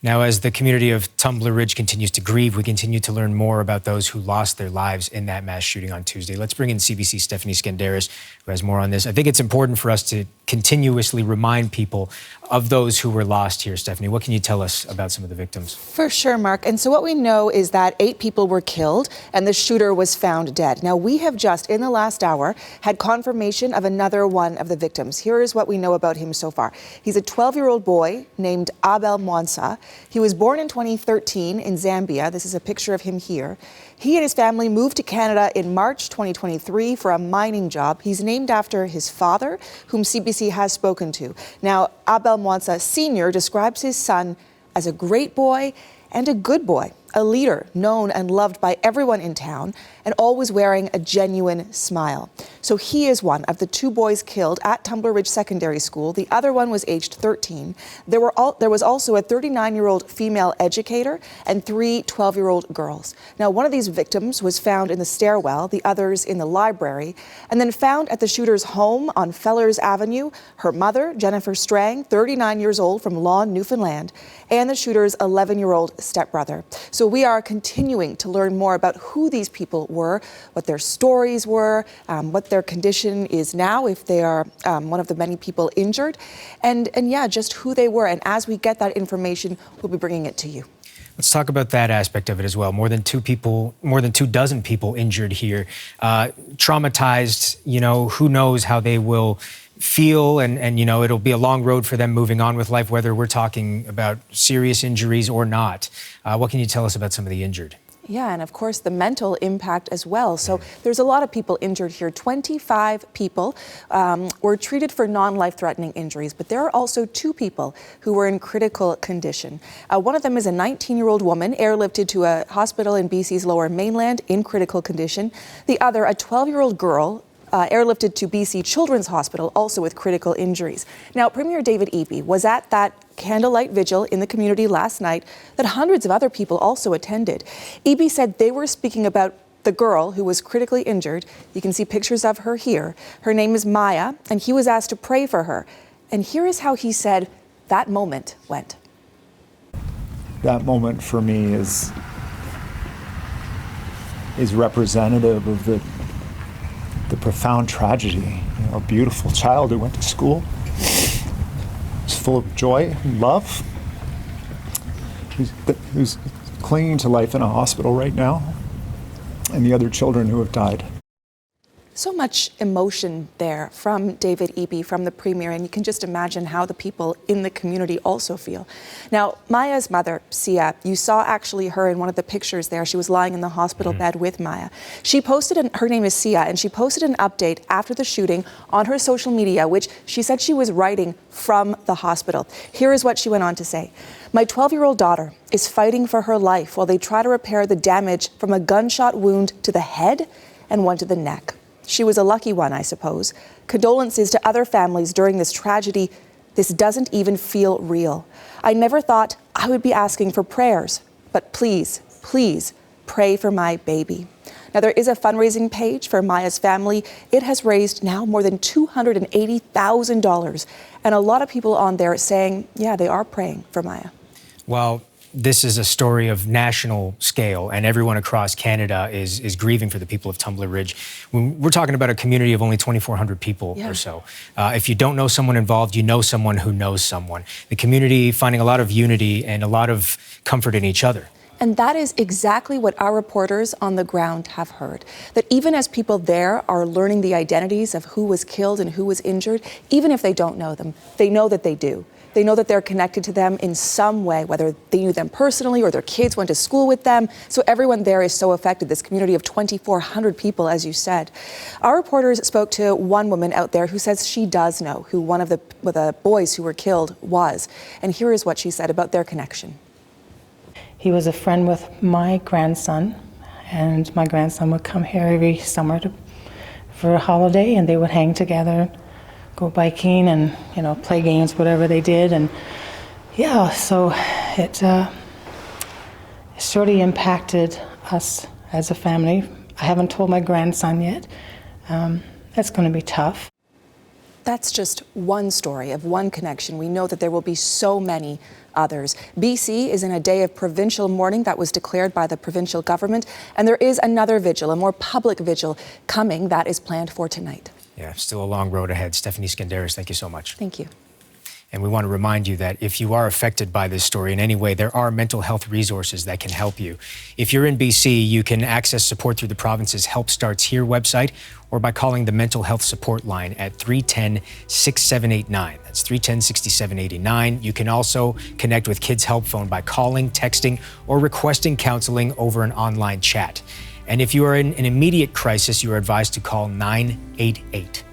Now, as the community of Tumbler Ridge continues to grieve, we continue to learn more about those who lost their lives in that mass shooting on Tuesday. Let's bring in CBC Stephanie Skandaris, who has more on this. I think it's important for us to continuously remind people of those who were lost here. Stephanie, what can you tell us about some of the victims? For sure, Mark. And so what we know is that 8 people were killed and the shooter was found dead. Now, we have just, in the last hour, had confirmation of another one of the victims. Here is what we know about him so far. He's a 12-year-old boy named Abel Mwansa. He was born in 2013 in Zambia. This is a picture of him here. He and his family moved to Canada in March 2023 for a mining job. He's named after his father, whom CBC has spoken to. Now, Abel Mwansa Sr. describes his son as a great boy and a good boy, a leader known and loved by everyone in town, and always wearing a genuine smile. So he is one of the 2 boys killed at Tumbler Ridge Secondary School. The other one was aged 13. There was also a 39-year-old female educator and 3 12-year-old girls. Now, one of these victims was found in the stairwell, the others in the library, and then found at the shooter's home on Fellers Avenue, her mother, Jennifer Strang, 39 years old, from Lawn, Newfoundland, and the shooter's 11-year-old stepbrother. So we are continuing to learn more about who these people were, what their stories were, what their condition is now, if they are one of the many people injured, and yeah, just who they were. And as we get that information, we'll be bringing it to you. Let's talk about that aspect of it as well. More than 2 dozen people injured here, traumatized. You know, who knows how they will feel, and you know, it'll be a long road for them moving on with life, whether we're talking about serious injuries or not. What can you tell us about some of the injured? Yeah, and of course the mental impact as well. So there's a lot of people injured here. 25 people were treated for non-life-threatening injuries, but there are also 2 people who were in critical condition. One of them is a 19-year-old woman airlifted to a hospital in BC's Lower Mainland in critical condition. The other, a 12-year-old girl, airlifted to BC Children's Hospital, also with critical injuries. Now, Premier David Eby was at that candlelight vigil in the community last night that hundreds of other people also attended. Eby said they were speaking about the girl who was critically injured. You can see pictures of her here. Her name is Maya, and he was asked to pray for her. And here is how he said that moment went. That moment for me is representative of the profound tragedy. You know, a beautiful child who went to school, was full of joy and love, who's clinging to life in a hospital right now, and the other children who have died. So much emotion there from David Eby, from the Premier, and you can just imagine how the people in the community also feel. Now, Maya's mother, Sia, you saw actually her in one of the pictures there. She was lying in the hospital bed with Maya. She posted, her name is Sia, and she posted an update after the shooting on her social media, which she said she was writing from the hospital. Here is what she went on to say. My 12-year-old daughter is fighting for her life while they try to repair the damage from a gunshot wound to the head and one to the neck. She was a lucky one, I suppose. Condolences to other families during this tragedy. This doesn't even feel real. I never thought I would be asking for prayers, but please, please pray for my baby. Now, there is a fundraising page for Maya's family. It has raised now more than $280,000. And a lot of people on there saying, yeah, they are praying for Maya. Well, this is a story of national scale, and everyone across Canada is grieving for the people of Tumbler Ridge. We're talking about a community of only 2,400 people or so. If you don't know someone involved, you know someone who knows someone. The community finding a lot of unity and a lot of comfort in each other. And that is exactly what our reporters on the ground have heard. That even as people there are learning the identities of who was killed and who was injured, even if they don't know them, they know that they do. They know that they're connected to them in some way, whether they knew them personally or their kids went to school with them. So everyone there is so affected, this community of 2,400 people, as you said. Our reporters spoke to one woman out there who says she does know who one of the boys who were killed was. And here is what she said about their connection. He was a friend with my grandson, and my grandson would come here every summer for a holiday, and they would hang together, go biking and, you know, play games, whatever they did. And yeah, so it sort of impacted us as a family. I haven't told my grandson yet. That's going to be tough. That's just one story of one connection. We know that there will be so many others. BC is in a day of provincial mourning that was declared by the provincial government, and there is another vigil, a more public vigil coming that is planned for tonight. Yeah, still a long road ahead. Stephanie Skandaris, thank you so much. Thank you. And we want to remind you that if you are affected by this story in any way, there are mental health resources that can help you. If you're in BC, you can access support through the province's Help Starts Here website or by calling the mental health support line at 310-6789. That's 310-6789. You can also connect with Kids Help Phone by calling, texting, or requesting counseling over an online chat. And if you are in an immediate crisis, you are advised to call 988.